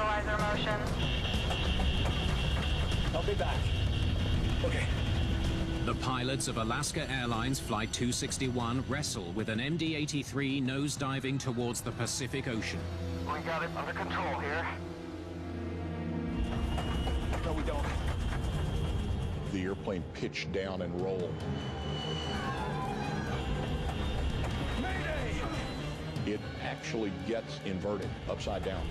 stabilizer motion. I'll be back. Okay. The pilots of Alaska Airlines Flight 261 wrestle with an MD-83 nosediving towards the Pacific Ocean. We got it under control here. No, we don't. The airplane pitched down and rolled. Mayday! It actually gets inverted upside down.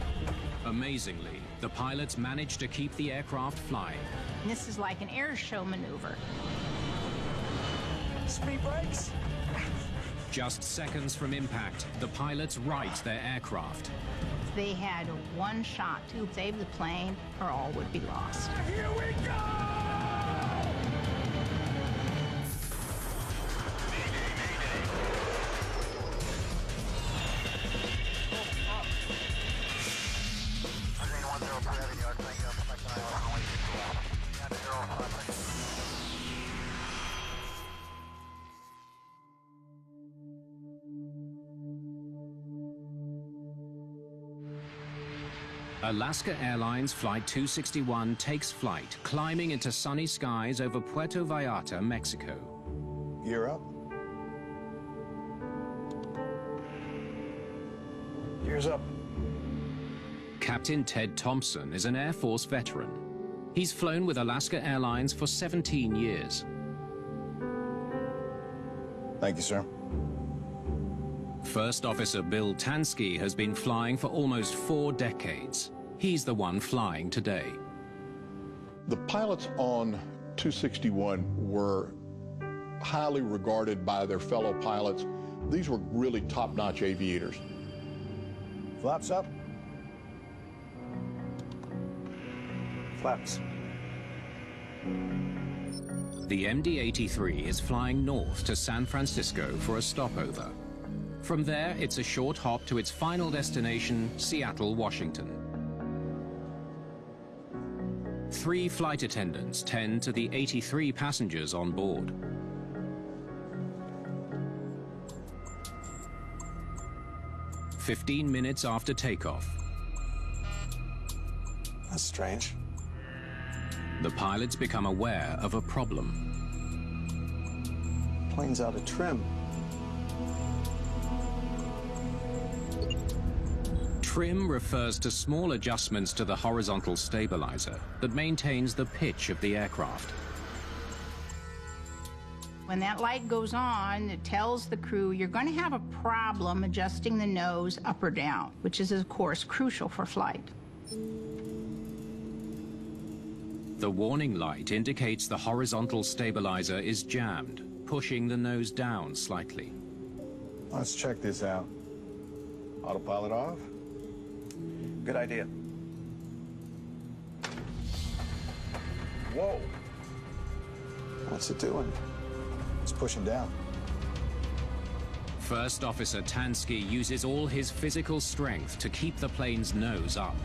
Amazingly, the pilots managed to keep the aircraft flying. This is like an air show maneuver. Speed brakes? Just seconds from impact, the pilots right their aircraft. They had one shot to save the plane or all would be lost. Here we go! Alaska Airlines Flight 261 takes flight, climbing into sunny skies over Puerto Vallarta, Mexico. Gear up. Gears up. Captain Ted Thompson is an Air Force veteran. He's flown with Alaska Airlines for 17 years. Thank you, sir. First Officer Bill Tansky has been flying for almost 4 decades. He's the one flying today. The pilots on 261 were highly regarded by their fellow pilots. These were really top-notch aviators. Flaps up. Flaps. The MD-83 is flying north to San Francisco for a stopover. From there, it's a short hop to its final destination, Seattle, Washington. 3 flight attendants tend to the 83 passengers on board. "15 minutes after takeoff, That's strange. the pilots become aware of a problem. Plane's out of trim. Trim refers to small adjustments to the horizontal stabilizer that maintains the pitch of the aircraft. When that light goes on, it tells the crew you're going to have a problem adjusting the nose up or down, which is, of course, crucial for flight. The warning light indicates the horizontal stabilizer is jammed, pushing the nose down slightly. Let's check this out. Autopilot off. Good idea. Whoa. What's it doing? It's pushing down. First Officer Tansky uses all his physical strength to keep the plane's nose up.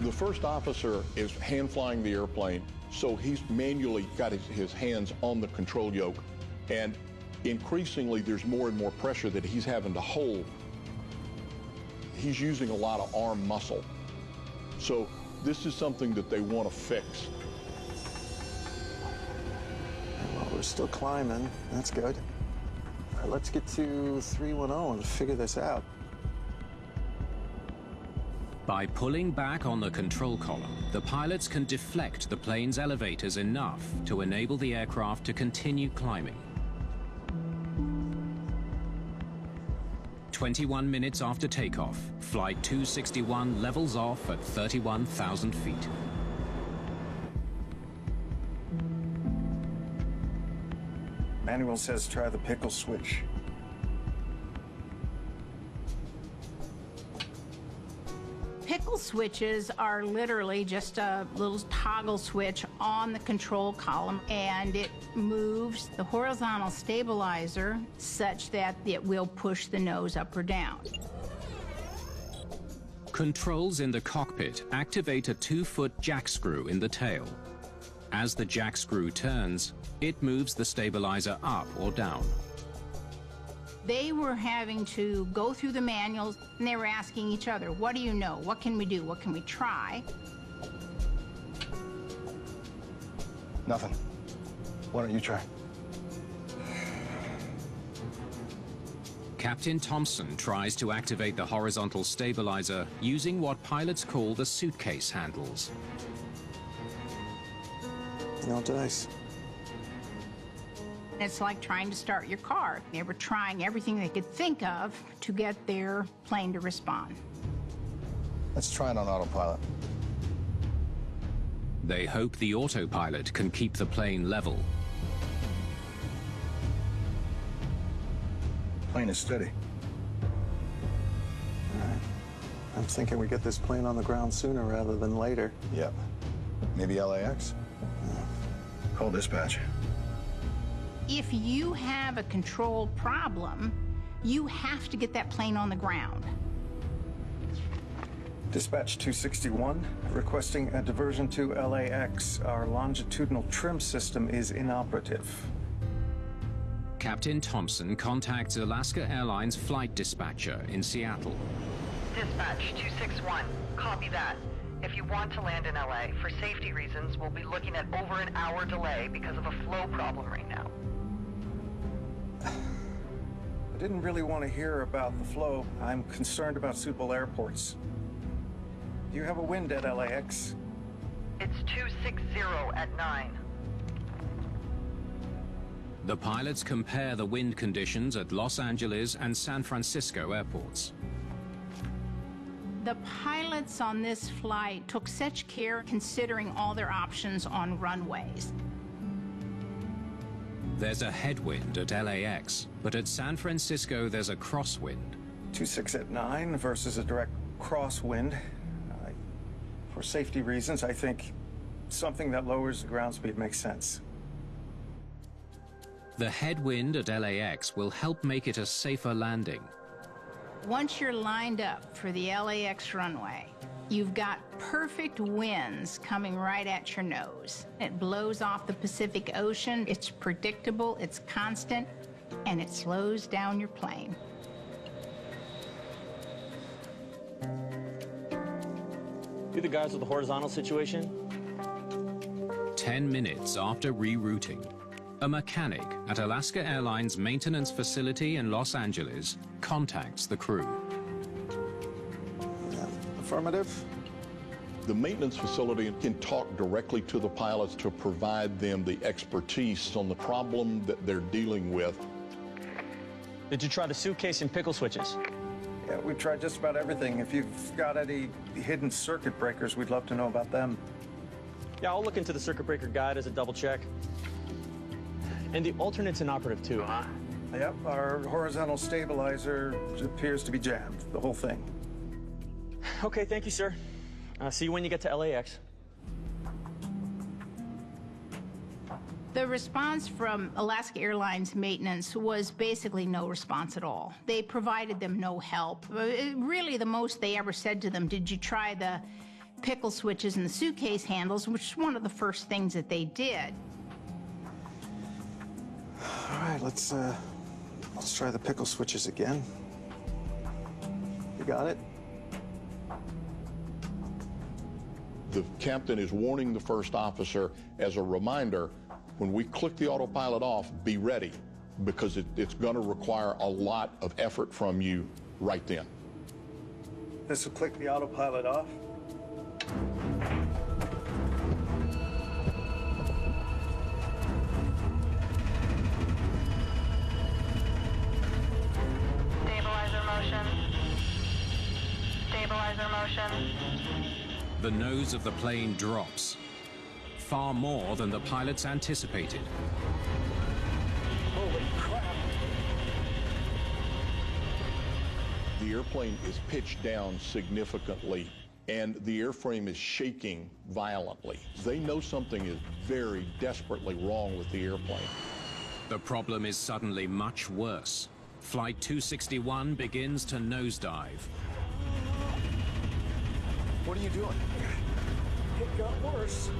The first officer is hand flying the airplane, so he's manually got his hands on the control yoke, and increasingly there's more and more pressure that he's having to hold. He's using a lot of arm muscle. So this is something that they want to fix. Well, we're still climbing. That's good. All right, let's get to 310 and figure this out. By pulling back on the control column, the pilots can deflect the plane's elevators enough to enable the aircraft to continue climbing. 21 minutes after takeoff, Flight 261 levels off at 31,000 feet. Manual says try the pickle switch. Pickle switches are literally just a little toggle switch on the control column, and it moves the horizontal stabilizer such that it will push the nose up or down. Controls in the cockpit activate a 2-foot jack screw in the tail. As the jack screw turns, it moves the stabilizer up or down. They were having to go through the manuals, and they were asking each other, what do you know? What can we do? What can we try? Nothing. Why don't you try? Captain Thompson tries to activate the horizontal stabilizer using what pilots call the suitcase handles. No dice. It's like trying to start your car. They were trying everything they could think of to get their plane to respond. Let's try it on autopilot. They hope the autopilot can keep the plane level. Plane is steady. All right. I'm thinking we get this plane on the ground sooner rather than later. Yep. Maybe LAX? Call dispatch. If you have a control problem, you have to get that plane on the ground. Dispatch 261, requesting a diversion to LAX. Our longitudinal trim system is inoperative. Captain Thompson contacts Alaska Airlines flight dispatcher in Seattle. Dispatch 261, copy that. If you want to land in LA, for safety reasons, we'll be looking at over an hour delay because of a flow problem right now. I didn't really want to hear about the flow. I'm concerned about suitable airports. Do you have a wind at LAX? It's 260 at 9. The pilots compare the wind conditions at Los Angeles and San Francisco airports. The pilots on this flight took such care considering all their options on runways. There's a headwind at LAX, but at San Francisco there's a crosswind. 26 at 9 versus a direct crosswind. For safety reasons, I think something that lowers the ground speed makes sense. The headwind at LAX will help make it a safer landing. Once you're lined up for the LAX runway, you've got perfect winds coming right at your nose. It blows off the Pacific Ocean. It's predictable, it's constant, and it slows down your plane. You the guys with the horizontal situation? 10 minutes after rerouting, a mechanic at Alaska Airlines maintenance facility in Los Angeles contacts the crew. Affirmative. The maintenance facility can talk directly to the pilots to provide them the expertise on the problem that they're dealing with. Did you try the suitcase and pickle switches? Yeah, we've tried just about everything. If you've got any hidden circuit breakers, we'd love to know about them. Yeah, I'll look into the circuit breaker guide as a double check. And the alternate's inoperative too, huh? Yep, our horizontal stabilizer appears to be jammed, the whole thing. Okay, thank you, sir. See you when you get to LAX. The response from Alaska Airlines maintenance was basically no response at all. They provided them no help. Really, the most they ever said to them, did you try the pickle switches and the suitcase handles, which is one of the first things that they did. All right, let's try the pickle switches again. You got it? The captain is warning the first officer as a reminder, when we click the autopilot off, be ready, because it's going to require a lot of effort from you right then. This will click the autopilot off. Stabilizer motion. Stabilizer motion. The nose of the plane drops, far more than the pilots anticipated. Holy crap. The airplane is pitched down significantly, and the airframe is shaking violently. They know something is very desperately wrong with the airplane. The problem is suddenly much worse. Flight 261 begins to nosedive. What are you doing? It got worse.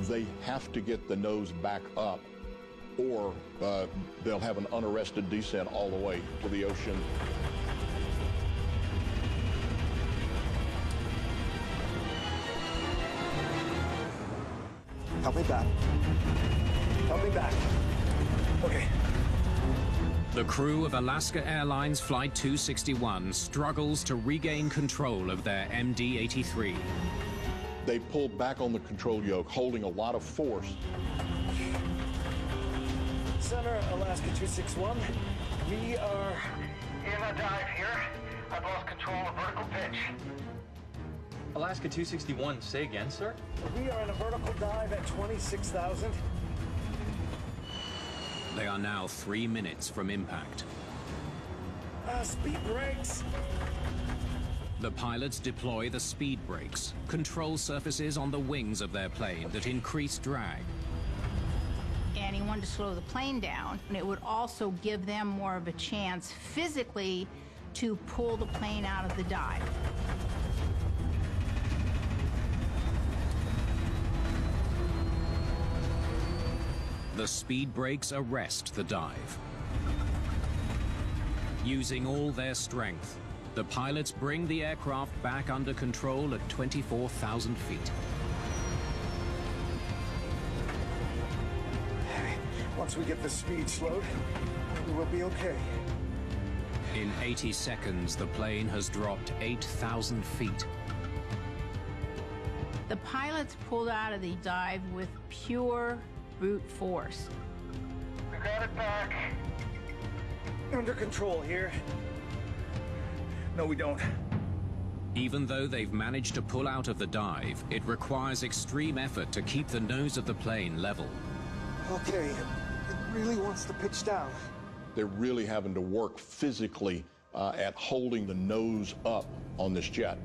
They have to get the nose back up or they'll have an unarrested descent all the way to the ocean. Help me back. Help me back. Okay. The crew of Alaska Airlines Flight 261 struggles to regain control of their MD-83. They pulled back on the control yoke, holding a lot of force. Center, Alaska 261. We are In a dive here. I've lost control of vertical pitch. Alaska 261, say again, sir? we are in a vertical dive at 26,000. They are now 3 minutes from impact. Speed brakes. The pilots deploy the speed brakes, control surfaces on the wings of their plane that increase drag. And he wanted to slow the plane down, and it would also give them more of a chance physically to pull the plane out of the dive. The speed brakes arrest the dive. Using all their strength, the pilots bring the aircraft back under control at 24,000 feet. Once we get the speed slowed, we will be okay. In 80 seconds, the plane has dropped 8,000 feet. The pilots pulled out of the dive with pure brute force. We got it back. Under control here. No, we don't. Even though they've managed to pull out of the dive, it requires extreme effort to keep the nose of the plane level. Okay, it really wants to pitch down. They're really having to work physically at holding the nose up on this jet.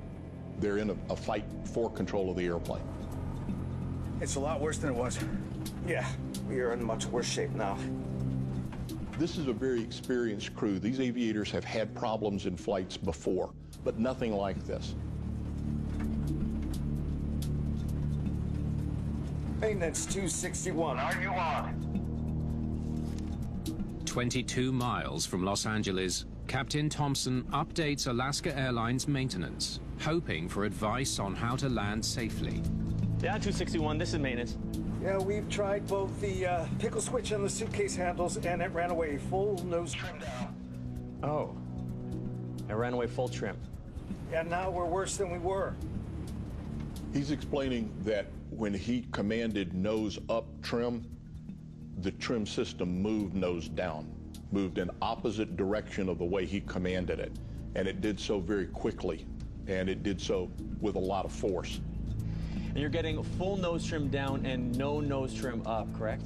They're in a fight for control of the airplane. It's a lot worse than it was. Yeah, we are in much worse shape now. This is a very experienced crew. These aviators have had problems in flights before, but nothing like this. Maintenance 261. Are you on? 22 miles from Los Angeles, Captain Thompson updates Alaska Airlines maintenance, hoping for advice on how to land safely. Yeah, 261, this is maintenance. Yeah, we've tried both the pickle switch and the suitcase handles, and it ran away full nose trim down. Oh. I ran away full trim. And now we're worse than we were. He's explaining that when he commanded nose up trim, the trim system moved nose down, moved in opposite direction of the way he commanded it. And it did so very quickly, and it did so with a lot of force. And you're getting full nose trim down and no nose trim up, correct?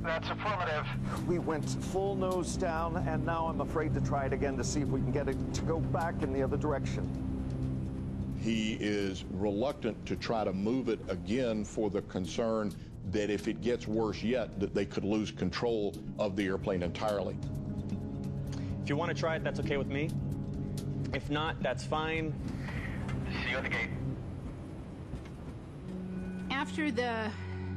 That's affirmative. We went full nose down, and now I'm afraid to try it again to see if we can get it to go back in the other direction. He is reluctant to try to move it again for the concern that if it gets worse yet, that they could lose control of the airplane entirely. If you want to try it, that's okay with me. If not, that's fine. See you at the gate. After the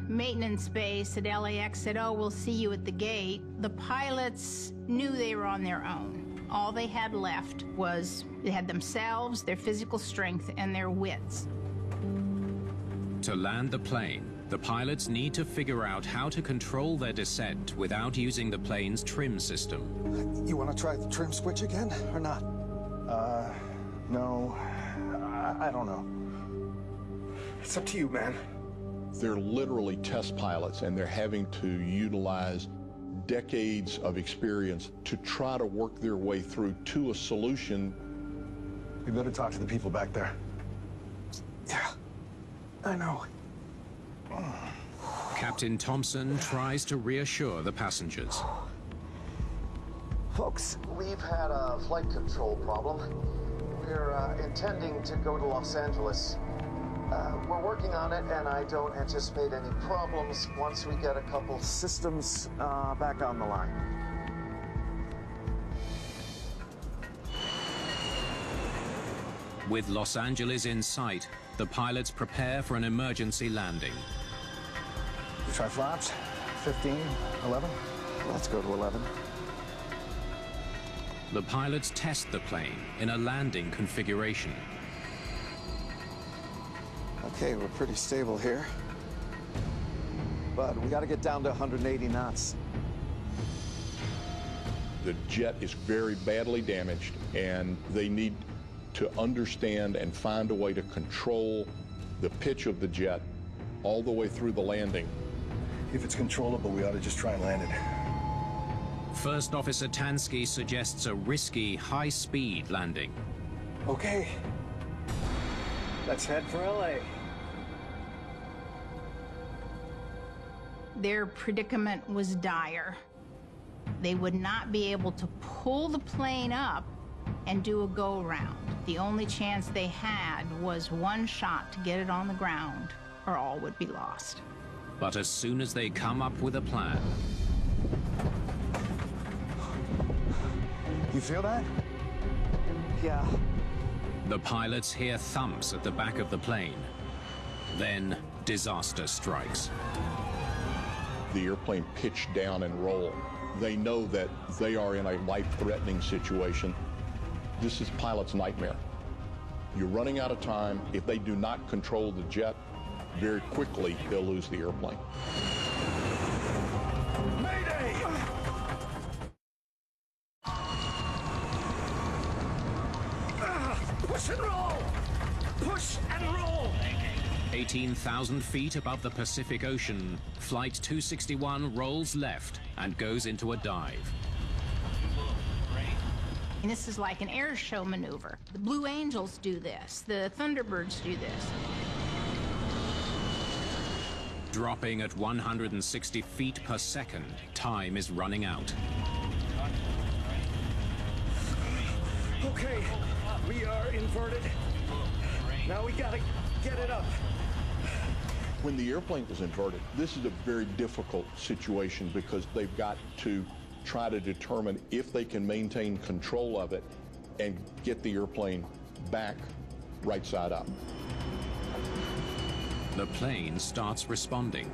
maintenance base at LAX said, "Oh, we'll see you at the gate," the pilots knew they were on their own. All they had left was they had themselves, their physical strength, and their wits. To land the plane, the pilots need to figure out how to control their descent without using the plane's trim system. You want to try the trim switch again, or not? No. I don't know. It's up to you, man. They're literally test pilots, and they're having to utilize decades of experience to try to work their way through to a solution. We better talk to the people back there. Yeah, I know. Captain Thompson tries to reassure the passengers. Folks, we've had a flight control problem. We're intending to go to Los Angeles. We're working on it, and I don't anticipate any problems once we get a couple Systems back on the line. With Los Angeles in sight, the pilots prepare for an emergency landing. Try flaps. 15, 11. Let's go to 11. The pilots test the plane in a landing configuration. Okay, we're pretty stable here. But we got to get down to 180 knots. The jet is very badly damaged, and they need to understand and find a way to control the pitch of the jet all the way through the landing. If it's controllable, we ought to just try and land it. First Officer Tansky suggests a risky, high-speed landing. Okay. Let's head for LA. Their predicament was dire. They would not be able to pull the plane up and do a go-round. The only chance they had was one shot to get it on the ground, or all would be lost. But as soon as they come up with a plan, You feel that? Yeah. the pilots hear thumps at the back of the plane. Then disaster strikes. The airplane pitched down and rolled. They know that they are in a life-threatening situation. This is pilot's nightmare. You're running out of time. If they do not control the jet, very quickly they'll lose the airplane. Mayday! Push and roll! Push and roll! 18,000 feet above the Pacific Ocean, Flight 261 rolls left and goes into a dive. And this is like an air show maneuver. The Blue Angels do this. The Thunderbirds do this. Dropping at 160 feet per second, time is running out. Okay, we are inverted. Now we gotta get it up. When the airplane is inverted, this is a very difficult situation because they've got to try to determine if they can maintain control of it and get the airplane back right side up. The plane starts responding.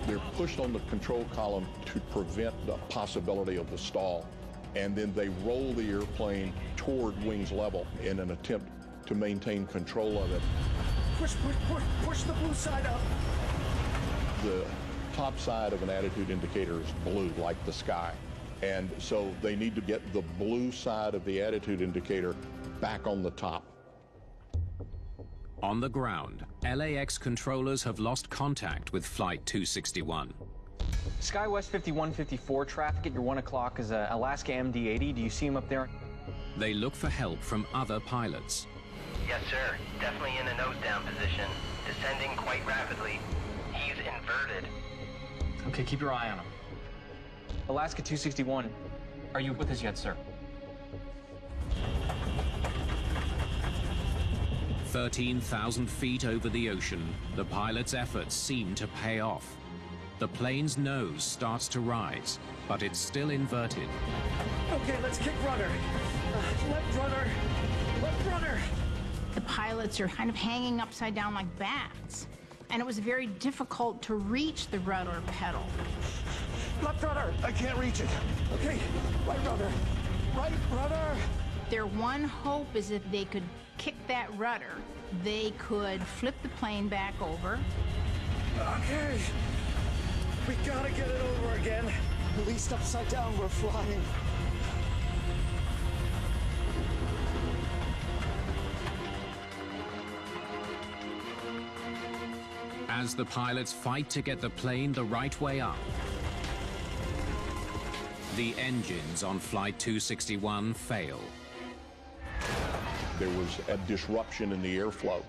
They're pushed on the control column to prevent the possibility of the stall, and then they roll the airplane toward wings level in an attempt to maintain control of it. Push, push, push, push the blue side up. The top side of an attitude indicator is blue, like the sky. And so they need to get the blue side of the attitude indicator back on the top. On the ground, LAX controllers have lost contact with Flight 261. SkyWest 5154 traffic at your 1 o'clock is Alaska MD-80. Do you see him up there? They look for help from other pilots. Yes, sir. Definitely in a nose-down position. Descending quite rapidly. He's inverted. Okay, keep your eye on him. Alaska 261, are you with us yet, sir? 13,000 feet over the ocean, the pilot's efforts seem to pay off. The plane's nose starts to rise, but it's still inverted. Okay, let's kick rudder. Left rudder. Left rudder. The pilots are kind of hanging upside down like bats, and it was very difficult to reach the rudder pedal. Left rudder. I can't reach it. Okay, right rudder. Right rudder. Their one hope is if they could kick that rudder, they could flip the plane back over. Okay. We gotta get it over again. At least upside down, we're flying. As the pilots fight to get the plane the right way up, the engines on Flight 261 fail. There was a disruption in the airflow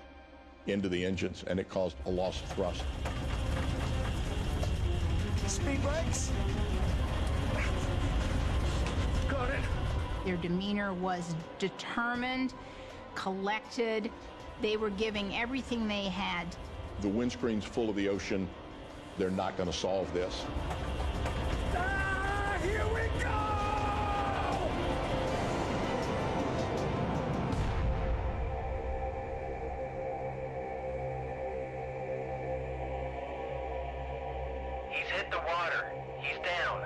into the engines, and it caused a loss of thrust. Speed brakes. Got it. Their demeanor was determined, collected. They were giving everything they had. The windscreen's full of the ocean. They're not going to solve this. Ah, here we go! He's hit the water. He's down.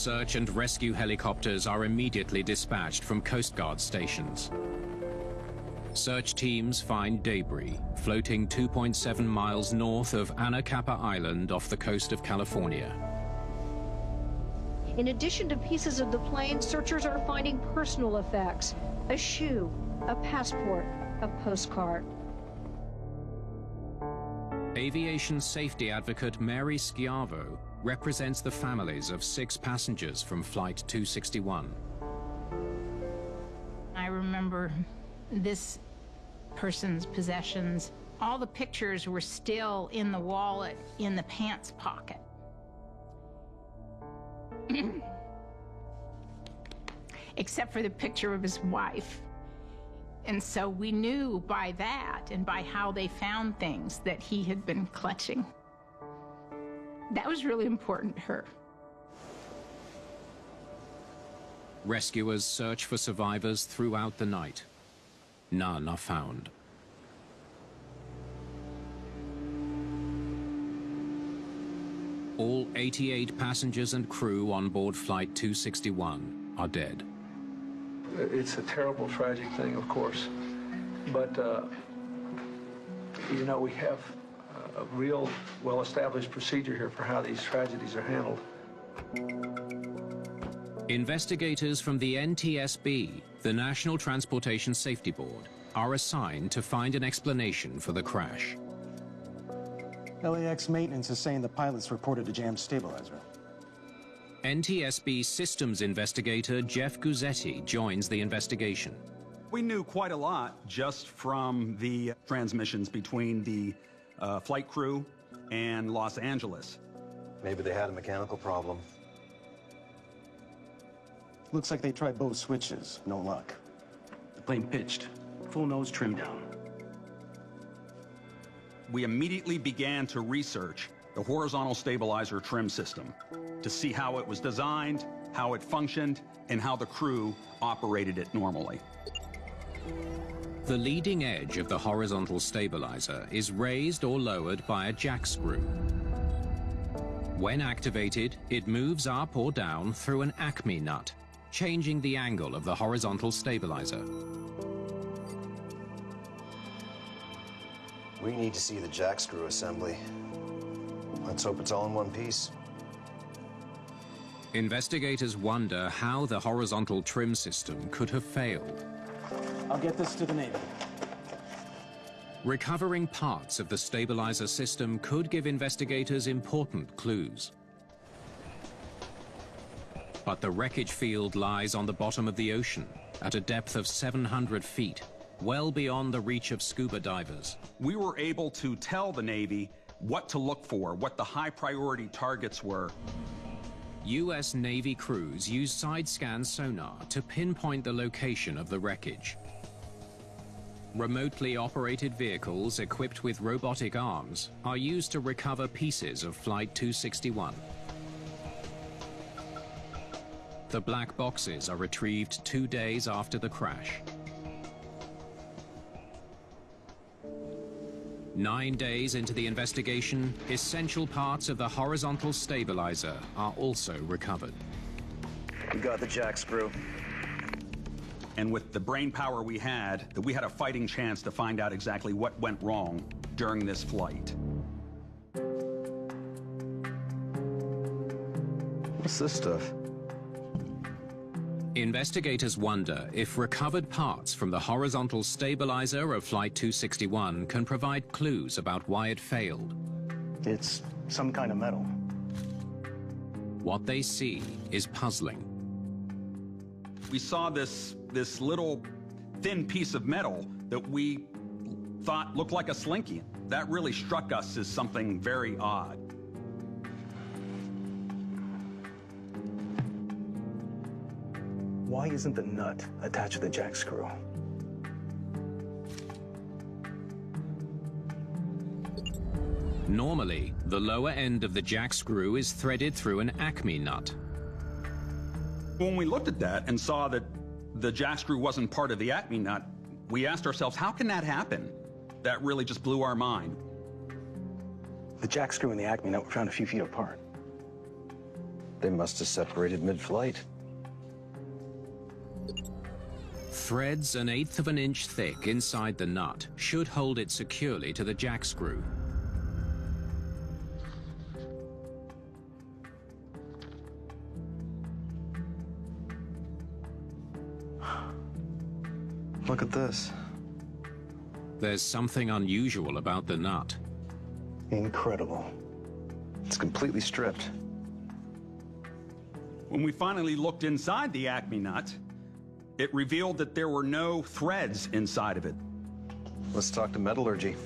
Search and rescue helicopters are immediately dispatched from Coast Guard stations. Search teams find debris floating 2.7 miles north of Anacapa Island off the coast of California. In addition to pieces of the plane, searchers are finding personal effects: a shoe, a passport, a postcard. Aviation safety advocate Mary Schiavo represents the families of 6 passengers from Flight 261. I remember this person's possessions. All the pictures were still in the wallet, in the pants pocket. Except for the picture of his wife. And so we knew by that and by how they found things that he had been clutching. That was really important to her. Rescuers search for survivors throughout the night. None are found. All 88 passengers and crew on board Flight 261 are dead. It's a terrible, tragic thing, of course. But, you know, we have a real well-established procedure here for how these tragedies are handled. Investigators from the NTSB, the National Transportation Safety Board, are assigned to find an explanation for the crash. LAX maintenance is saying the pilots reported a jammed stabilizer. NTSB systems investigator Jeff Guzzetti joins the investigation. We knew quite a lot just from the transmissions between the flight crew and Los Angeles. Maybe they had a mechanical problem. Looks like they tried both switches. No luck. The plane pitched. Full nose trim down. We immediately began to research the horizontal stabilizer trim system to see how it was designed, how it functioned, and how the crew operated it normally. The leading edge of the horizontal stabilizer is raised or lowered by a jack screw. When activated, it moves up or down through an Acme nut, changing the angle of the horizontal stabilizer. We need to see the jack screw assembly. Let's hope it's all in one piece. Investigators wonder how the horizontal trim system could have failed. I'll get this to the Navy. Recovering parts of the stabilizer system could give investigators important clues. But the wreckage field lies on the bottom of the ocean at a depth of 700 feet, well beyond the reach of scuba divers. We were able to tell the Navy what to look for, what the high priority targets were. U.S. Navy crews use side-scan sonar to pinpoint the location of the wreckage. Remotely operated vehicles equipped with robotic arms are used to recover pieces of Flight 261. The black boxes are retrieved 2 days after the crash. 9 days into the investigation, essential parts of the horizontal stabilizer are also recovered. We got the jack screw. And with the brain power we had a fighting chance to find out exactly what went wrong during this flight. What's this stuff? Investigators wonder if recovered parts from the horizontal stabilizer of Flight 261 can provide clues about why it failed. It's some kind of metal. What they see is puzzling. We saw this little thin piece of metal that we thought looked like a slinky. That really struck us as something very odd. Why isn't the nut attached to the jack screw? Normally, the lower end of the jack screw is threaded through an Acme nut. When we looked at that and saw that the jack screw wasn't part of the Acme nut, we asked ourselves, how can that happen? That really just blew our mind. The jack screw and the Acme nut were found a few feet apart. They must have separated mid-flight. Threads 1/8 of an inch thick inside the nut should hold it securely to the jack screw. Look at this. There's something unusual about the nut. Incredible. It's completely stripped. When we finally looked inside the Acme nut, it revealed that there were no threads inside of it. Let's talk to metallurgy.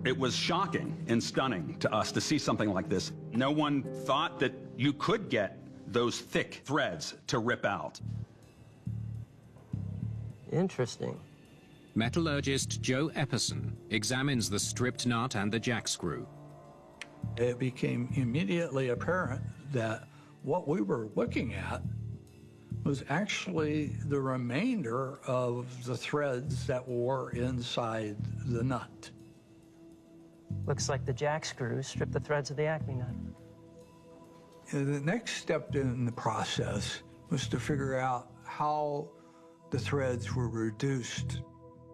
It was shocking and stunning to us to see something like this. No one thought that you could get those thick threads to rip out. Interesting. Metallurgist Joe Epperson examines the stripped nut and the jack screw. It became immediately apparent that what we were looking at was actually the remainder of the threads that were inside the nut. Looks like the jack screw stripped the threads of the Acme nut. And the next step in the process was to figure out how the threads were reduced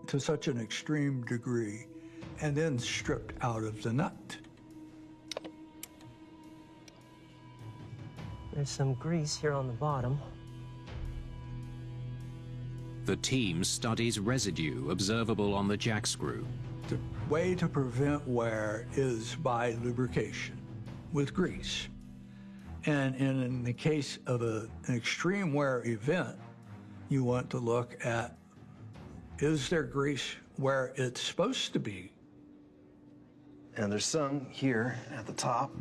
to such an extreme degree and then stripped out of the nut. There's some grease here on the bottom. The team studies residue observable on the jack screw. The way to prevent wear is by lubrication with grease. And in the case of an extreme wear event, you want to look at, is there grease where it's supposed to be? And there's some here at the top.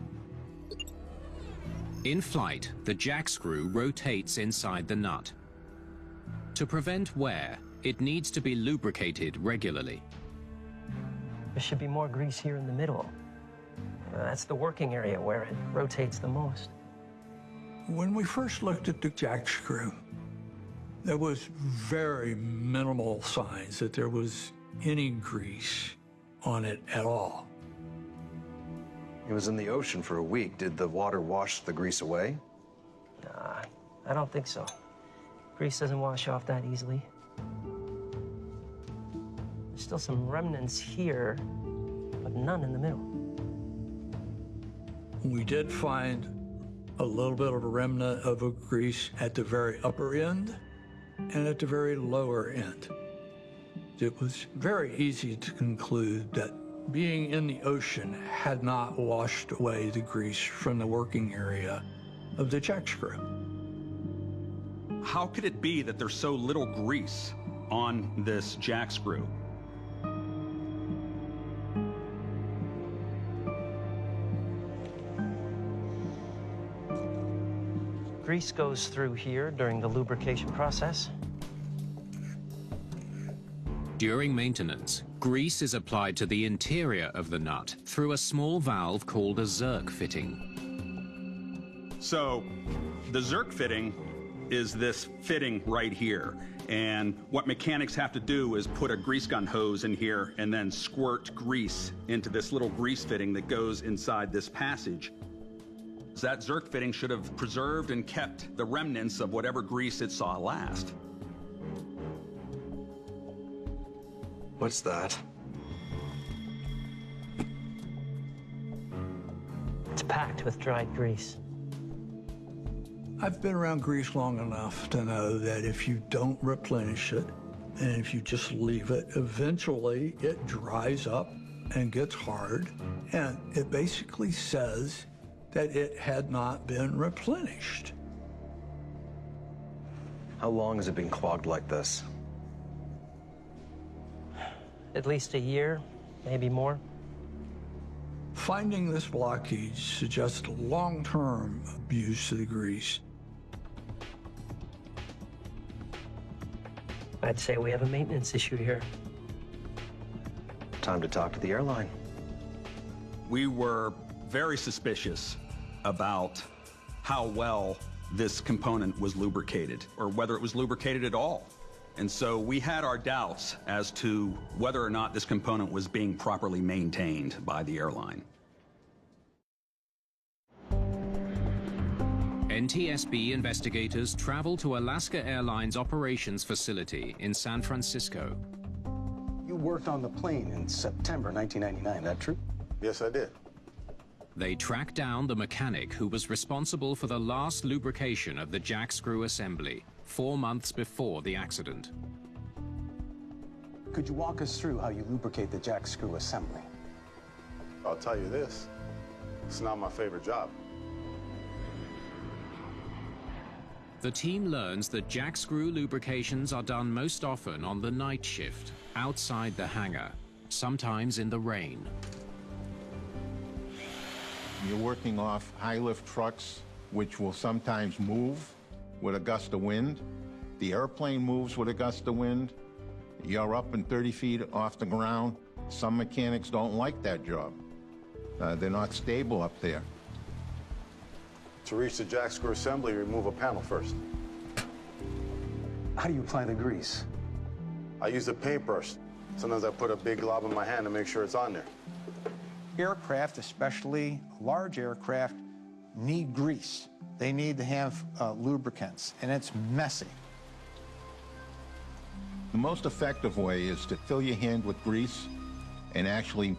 In flight, the jack screw rotates inside the nut. To prevent wear, it needs to be lubricated regularly. There should be more grease here in the middle. That's the working area where it rotates the most. When we first looked at the jack screw, there was very minimal signs that there was any grease on it at all. It was in the ocean for a week. Did the water wash the grease away? Nah, I don't think so. Grease doesn't wash off that easily. There's still some remnants here, but none in the middle. We did find a little bit of a remnant of a grease at the very upper end and at the very lower end. It was very easy to conclude that being in the ocean had not washed away the grease from the working area of the jack screw. How could it be that there's so little grease on this jack screw? Grease goes through here during the lubrication process. During maintenance, grease is applied to the interior of the nut through a small valve called a Zerk fitting. So the Zerk fitting is this fitting right here. And what mechanics have to do is put a grease gun hose in here and then squirt grease into this little grease fitting that goes inside this passage. That Zerk fitting should have preserved and kept the remnants of whatever grease it saw last. What's that? It's packed with dried grease. I've been around grease long enough to know that if you don't replenish it, and if you just leave it, eventually it dries up and gets hard, and it basically says that it had not been replenished. How long has it been clogged like this? At least a year, maybe more. Finding this blockage suggests long-term abuse of the grease. I'd say we have a maintenance issue here. Time to talk to the airline. We were very suspicious about how well this component was lubricated, or whether it was lubricated at all. And so we had our doubts as to whether or not this component was being properly maintained by the airline. NTSB investigators travel to Alaska Airlines operations facility in San Francisco. You worked on the plane in September 1999, that true? Yes, I did. They track down the mechanic who was responsible for the last lubrication of the jack screw assembly 4 months before the accident. Could you walk us through how you lubricate the jack screw assembly? I'll tell you this, it's not my favorite job. The team learns that jack screw lubrications are done most often on the night shift, outside the hangar, sometimes in the rain. You're working off high-lift trucks, which will sometimes move with a gust of wind. The airplane moves with a gust of wind. You're up and 30 feet off the ground. Some mechanics don't like that job. They're not stable up there. To reach the jack screw assembly, remove a panel first. How do you apply the grease? I use a paintbrush. Sometimes I put a big glob in my hand to make sure it's on there. Aircraft, especially large aircraft, need grease. They need to have lubricants, and it's messy. The most effective way is to fill your hand with grease and actually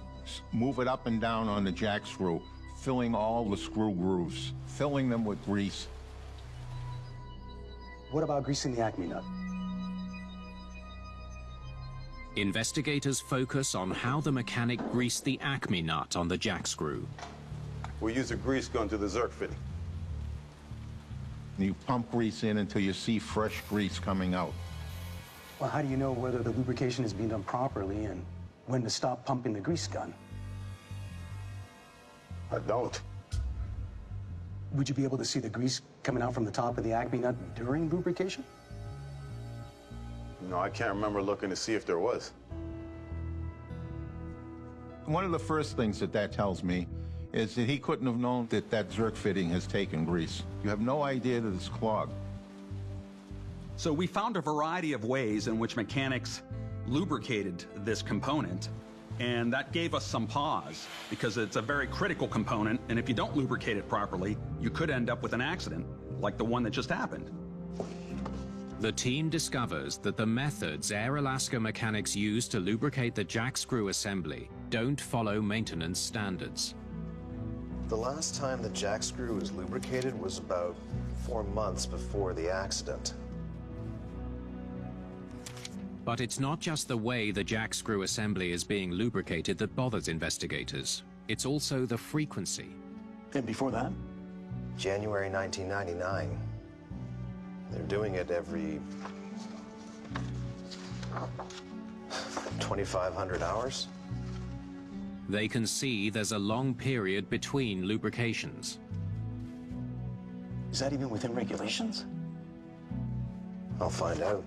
move it up and down on the jack screw, filling all the screw grooves, filling them with grease. What about greasing the Acme nut? Investigators focus on how the mechanic greased the Acme nut on the jack screw. We use a grease gun to the Zerk fitting. You pump grease in until you see fresh grease coming out. Well, how do you know whether the lubrication is being done properly and when to stop pumping the grease gun? I don't. Would you be able to see the grease coming out from the top of the Acme nut during lubrication? No, I can't remember looking to see if there was. One of the first things that tells me is that he couldn't have known that that Zerk fitting has taken grease. You have no idea that it's clogged. So we found a variety of ways in which mechanics lubricated this component, and that gave us some pause because it's a very critical component, and if you don't lubricate it properly, you could end up with an accident like the one that just happened. The team discovers that the methods Air Alaska mechanics use to lubricate the jack screw assembly don't follow maintenance standards. The last time the jack screw was lubricated was about 4 months before the accident. But it's not just the way the jack screw assembly is being lubricated that bothers investigators. It's also the frequency. And before that? January 1999. They're doing it every 2,500 hours. They can see there's a long period between lubrications. Is that even within regulations? I'll find out.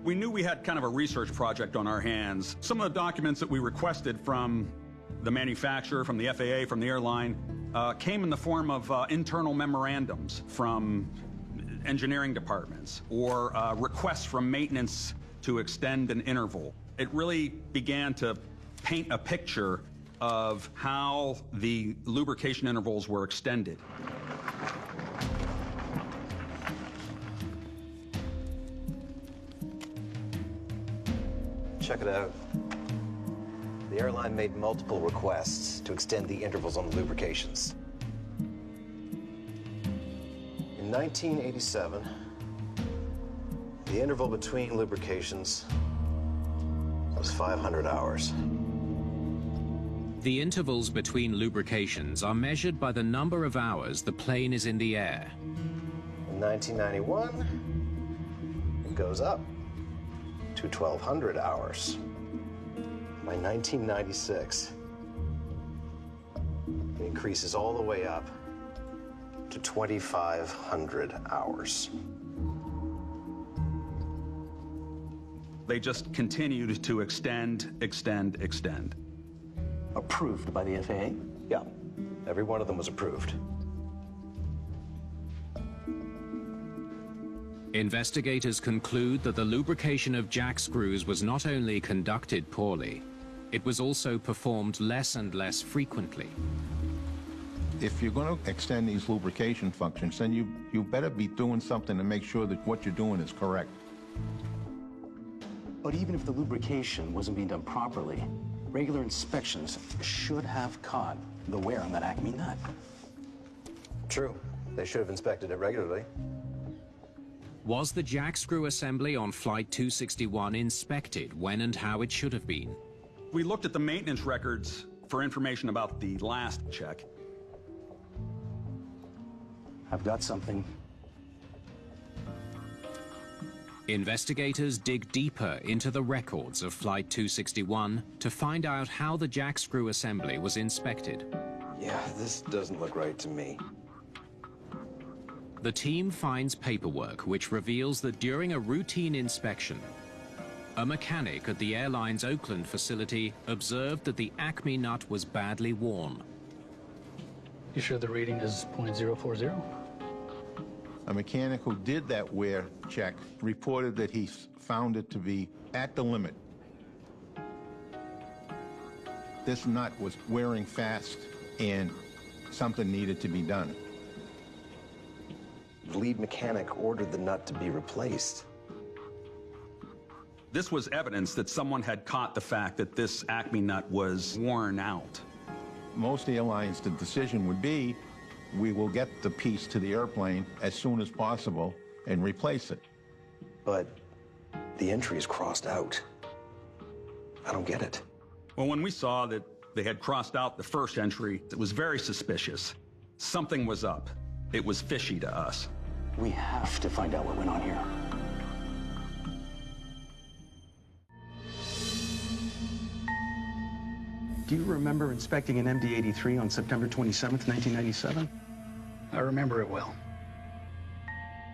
We knew we had kind of a research project on our hands. Some of the documents that we requested from the manufacturer, from the FAA, from the airline, came in the form of internal memorandums from engineering departments or requests from maintenance to extend an interval. It really began to paint a picture of how the lubrication intervals were extended. Check it out. The airline made multiple requests to extend the intervals on the lubrications. In 1987, the interval between lubrications was 500 hours. The intervals between lubrications are measured by the number of hours the plane is in the air. In 1991, it goes up to 1,200 hours. By 1996, it increases all the way up to 2,500 hours. They just continued to extend. Approved by the FAA? Yeah, every one of them was approved. Investigators conclude that the lubrication of jack screws was not only conducted poorly, it was also performed less and less frequently. If you're going to extend these lubrication functions, then you better be doing something to make sure that what you're doing is correct. But even if the lubrication wasn't being done properly, regular inspections should have caught the wear on that Acme nut. True. They should have inspected it regularly. Was the jack screw assembly on Flight 261 inspected when and how it should have been? We looked at the maintenance records for information about the last check. I've got something. Investigators dig deeper into the records of Flight 261 to find out how the jack screw assembly was inspected. Yeah, this doesn't look right to me. The team finds paperwork which reveals that during a routine inspection, a mechanic at the airline's Oakland facility observed that the Acme nut was badly worn. You sure the reading is .040? A mechanic who did that wear check reported that he found it to be at the limit. This nut was wearing fast and something needed to be done. The lead mechanic ordered the nut to be replaced. This was evidence that someone had caught the fact that this Acme nut was worn out. Most airlines, the decision would be, we will get the piece to the airplane as soon as possible and replace it. But the entry is crossed out. I don't get it. Well, when we saw that they had crossed out the first entry, it was very suspicious. Something was up. It was fishy to us. We have to find out what went on here. Do you remember inspecting an MD-83 on September 27th, 1997? I remember it well.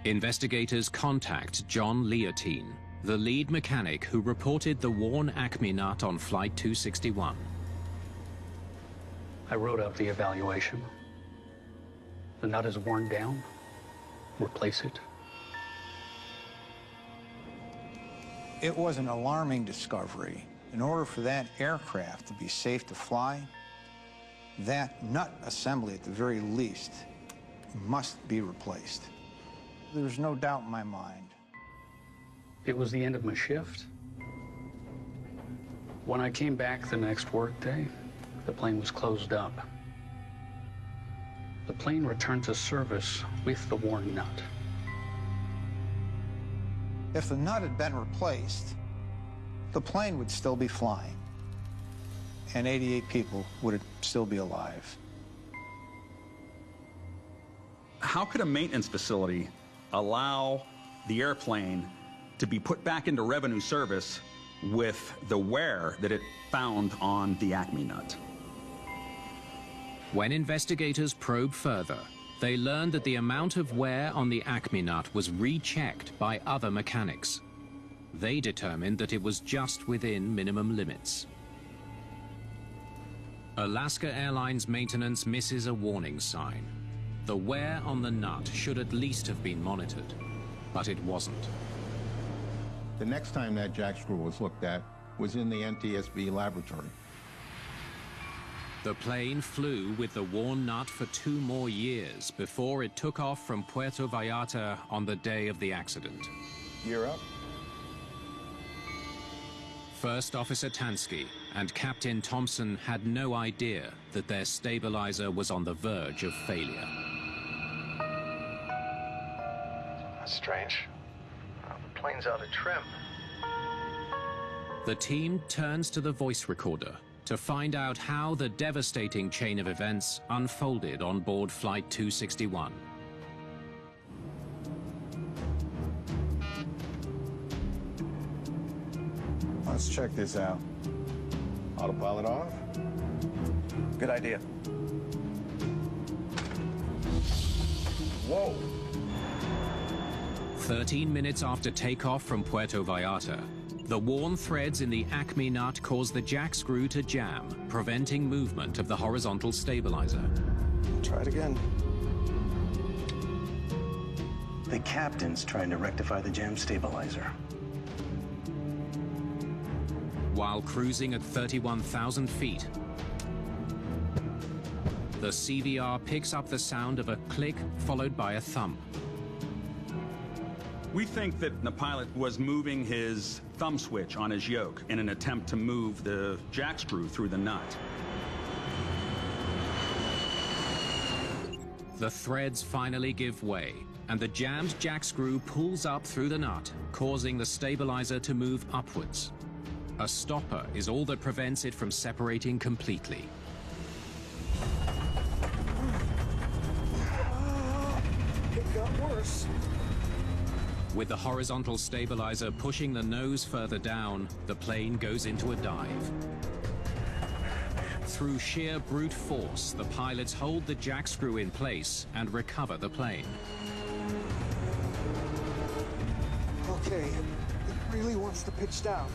Investigators contact John Leotine, the lead mechanic who reported the worn Acme nut on Flight 261. I wrote up the evaluation. The nut is worn down. Replace it. It was an alarming discovery. In order for that aircraft to be safe to fly, that nut assembly, at the very least, must be replaced. There's no doubt in my mind. It was the end of my shift. When I came back the next workday, the plane was closed up. The plane returned to service with the worn nut. If the nut had been replaced, the plane would still be flying, and 88 people would still be alive. How could a maintenance facility allow the airplane to be put back into revenue service with the wear that it found on the Acme nut? When investigators probe further, they learned that the amount of wear on the Acme nut was rechecked by other mechanics. They determined that it was just within minimum limits. Alaska Airlines maintenance misses a warning sign. The wear on the nut should at least have been monitored, but it wasn't. The next time that jack screw was looked at was in the NTSB laboratory. The plane flew with the worn nut for 2 more years before it took off from Puerto Vallarta on the day of the accident. You're up. First Officer Tansky and Captain Thompson had no idea that their stabilizer was on the verge of failure. That's strange. Well, the plane's out of trim. The team turns to the voice recorder to find out how the devastating chain of events unfolded on board Flight 261. Let's check this out. Autopilot off? Good idea. Whoa! 13 minutes after takeoff from Puerto Vallarta, the worn threads in the Acme nut caused the jack screw to jam, preventing movement of the horizontal stabilizer. Try it again. The captain's trying to rectify the jam stabilizer. While cruising at 31,000 feet, The CVR picks up the sound of a click followed by a thump. We think that the pilot was moving his thumb switch on his yoke in an attempt to move the jack screw through the nut. The threads finally give way, and the jammed jack screw pulls up through the nut, causing the stabilizer to move upwards. A stopper is all that prevents it from separating completely. It got worse. With the horizontal stabilizer pushing the nose further down, the plane goes into a dive. Through sheer brute force, the pilots hold the jack screw in place and recover the plane. Okay, it really wants to pitch down.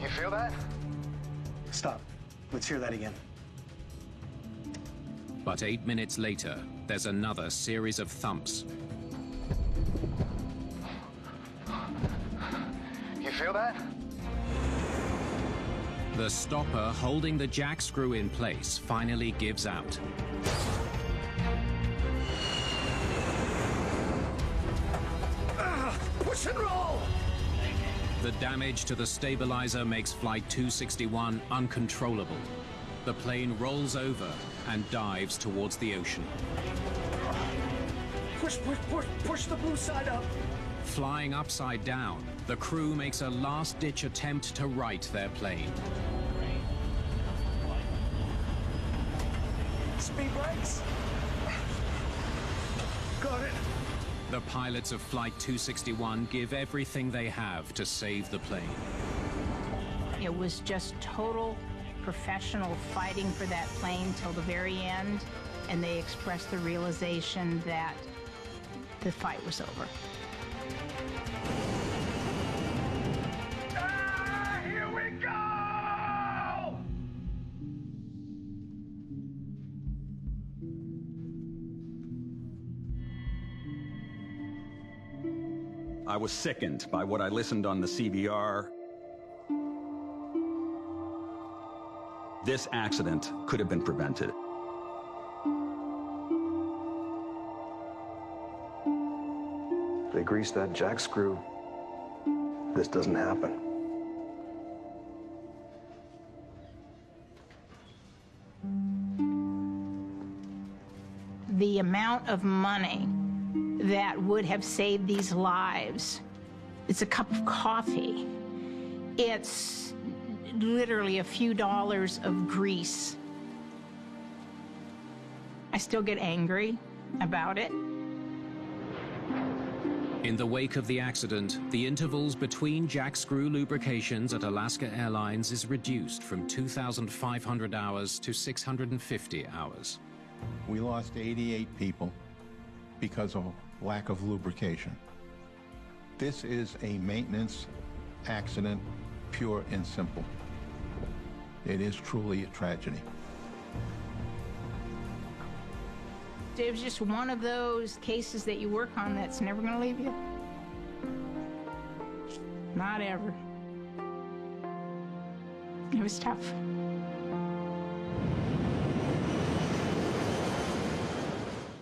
You feel that? Stop. Let's hear that again. But 8 minutes later, there's another series of thumps. You feel that? The stopper holding the jack screw in place finally gives out. Push and roll! The damage to the stabilizer makes Flight 261 uncontrollable. The plane rolls over and dives towards the ocean. Push, push, push, push the blue side up. Flying upside down, the crew makes a last-ditch attempt to right their plane. Speed brakes. Got it. The pilots of Flight 261 give everything they have to save the plane. It was just total professional fighting for that plane till the very end, and they expressed the realization that the fight was over. Here we go! I was sickened by what I listened on the CVR. This accident could have been prevented. They grease that jack screw. This doesn't happen. The amount of money that would have saved these lives, it's a cup of coffee. It's literally a few dollars of grease. I still get angry about it. In the wake of the accident, the intervals between jack screw lubrications at Alaska Airlines is reduced from 2,500 hours to 650 hours. We lost 88 people because of lack of lubrication. This is a maintenance accident, pure and simple. It is truly a tragedy. It was just one of those cases that you work on that's never going to leave you. Not ever. It was tough.